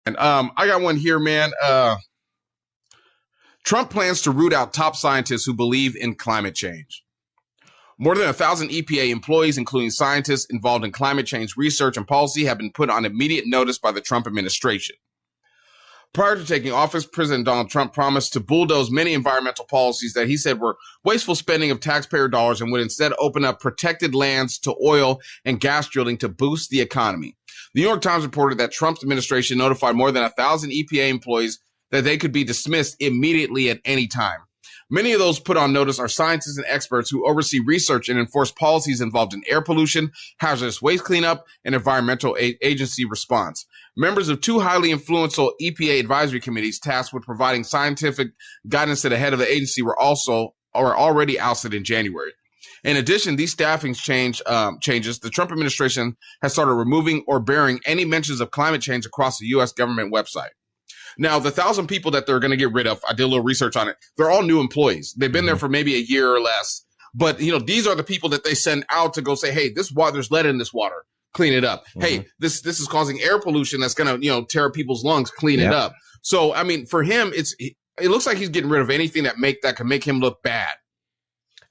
And I got one here, man. Trump plans to root out top scientists who believe in climate change. More than 1,000 EPA employees, including scientists involved in climate change research and policy, have been put on immediate notice by the Trump administration. Prior to taking office, President Donald Trump promised to bulldoze many environmental policies that he said were wasteful spending of taxpayer dollars and would instead open up protected lands to oil and gas drilling to boost the economy. The New York Times reported that Trump's administration notified more than 1,000 EPA employees that they could be dismissed immediately at any time. Many of those put on notice are scientists and experts who oversee research and enforce policies involved in air pollution, hazardous waste cleanup, and environmental agency response. Members of two highly influential EPA advisory committees tasked with providing scientific guidance to the head of the agency were already ousted in January. In addition, these staffing changes, the Trump administration has started removing or burying any mentions of climate change across the U.S. government website. Now, the 1,000 people that they're going to get rid of, I did a little research on it. They're all new employees. They've been there for maybe a year or less. But, these are the people that they send out to go say, hey, this water, there's lead in this water. Clean it up. Mm-hmm. Hey, this is causing air pollution that's going to, tear people's lungs. Clean it up. So, I mean, for him, it looks like he's getting rid of anything that can make him look bad.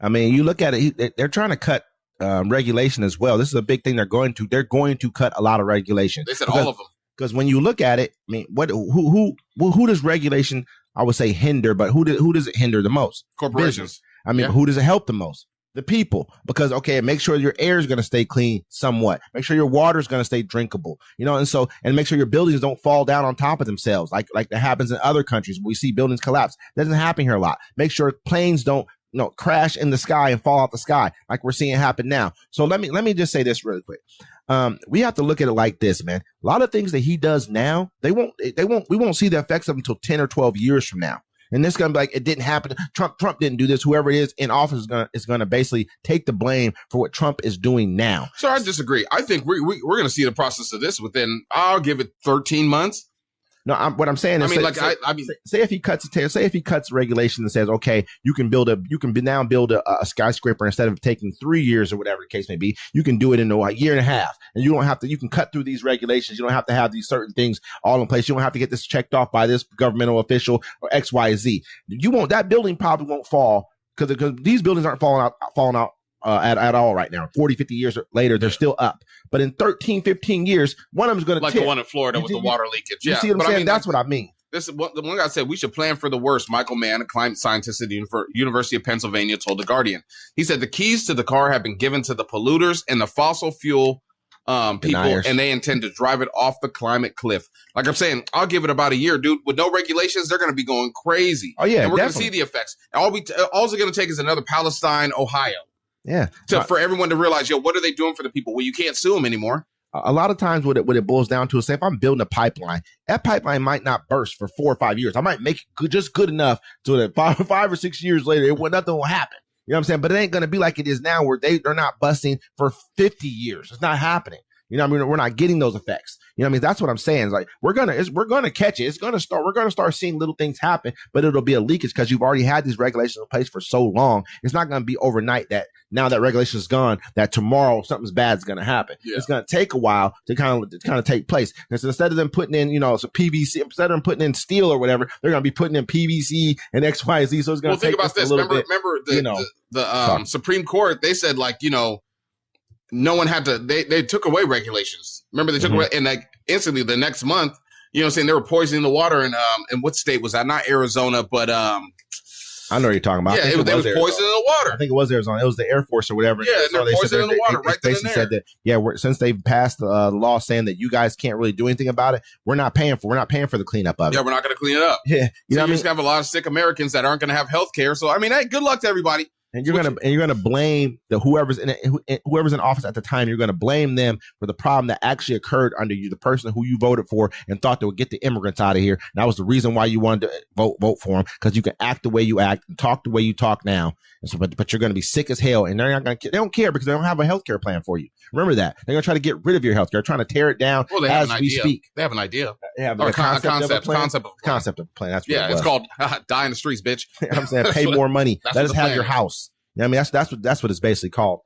I mean, you look at it, they're trying to cut regulation as well. This is a big thing they're going to cut a lot of regulation. They said all of them. Because when you look at it, I mean, who does regulation, I would say, hinder, but who does it hinder the most? Corporations. Business. I mean, who does it help the most? The people. Because, okay, make sure your air is going to stay clean somewhat. Make sure your water is going to stay drinkable, and make sure your buildings don't fall down on top of themselves like that happens in other countries. We see buildings collapse. That doesn't happen here a lot. Make sure planes don't crash in the sky and fall out the sky like we're seeing happen now. So let me just say this really quick. We have to look at it like this, man. A lot of things that he does now, we won't see the effects of them until 10 or 12 years from now. And this is going to be like, it didn't happen. Trump didn't do this. Whoever it is in office is going to basically take the blame for what Trump is doing now. So I disagree. I think we're going to see the process of this within, I'll give it 13 months. No, what I'm saying is, say if he cuts regulation and says, okay, you can now build a skyscraper instead of taking 3 years or whatever the case may be, you can do it in a year and a half, and you can cut through these regulations. You don't have to have these certain things all in place. You don't have to get this checked off by this governmental official or X, Y, Z. That building probably won't fall because these buildings aren't falling out at all right now. 40, 50 years later, they're still up. But in 13, 15 years, one of them is going to like tip. the one in Florida with the water leakage. You see what I'm saying? That's what I mean. This is what the one guy said. We should plan for the worst. Michael Mann, a climate scientist at the University of Pennsylvania, told The Guardian. He said the keys to the car have been given to the polluters and the fossil fuel people, Deniers. And they intend to drive it off the climate cliff. Like I'm saying, I'll give it about a year, dude. With no regulations, they're going to be going crazy. Oh yeah, and we're going to see the effects. All it's going to take is another Palestine, Ohio. Yeah. For everyone to realize, what are they doing for the people? Well, you can't sue them anymore. A lot of times what it boils down to is, say if I'm building a pipeline, that pipeline might not burst for 4 or 5 years. I might make it just good enough so that 5 or 6 years later, nothing will happen. You know what I'm saying? But it ain't going to be like it is now where they're not busting for 50 years. It's not happening. We're not getting those effects. That's what I'm saying. It's like we're gonna catch it. We're gonna start seeing little things happen, but it'll be a leakage because you've already had these regulations in place for so long. It's not gonna be overnight that now that regulation is gone, that tomorrow something bad is gonna happen. Yeah. It's gonna take a while to kind of take place. And so instead of them putting in, PVC, instead of them putting in steel or whatever, they're gonna be putting in PVC and X, Y, Z. So it's gonna take us a little bit. Remember the Supreme Court? They said no one had to, they took away regulations. Remember, they took away, and instantly the next month, they were poisoning the water in what state was that? Not Arizona, but I know what you're talking about. Yeah, they was poisoning the water. I think it was Arizona. It was the Air Force or whatever. Yeah, they're poisoning the water right then and there. Said that, since they've passed the law saying that you guys can't really do anything about it, we're not paying for the cleanup of it. Yeah, we're not going to clean it up. Yeah, you're just gonna have a lot of sick Americans that aren't going to have health care. So hey, good luck to everybody. And you're gonna blame whoever's in office at the time. You're gonna blame them for the problem that actually occurred under you, the person who you voted for and thought they would get the immigrants out of here. And that was the reason why you wanted to vote for them, because you can act the way you act and talk the way you talk now. And so, but you're gonna be sick as hell, and they don't care because they don't have a healthcare plan for you. Remember that they're gonna try to get rid of your healthcare, they're trying to tear it down as we speak. They have an idea. They have a concept of a plan. That's what it's called. Die in the streets, bitch. I'm saying pay more money. Let us have your house. That's what it's basically called.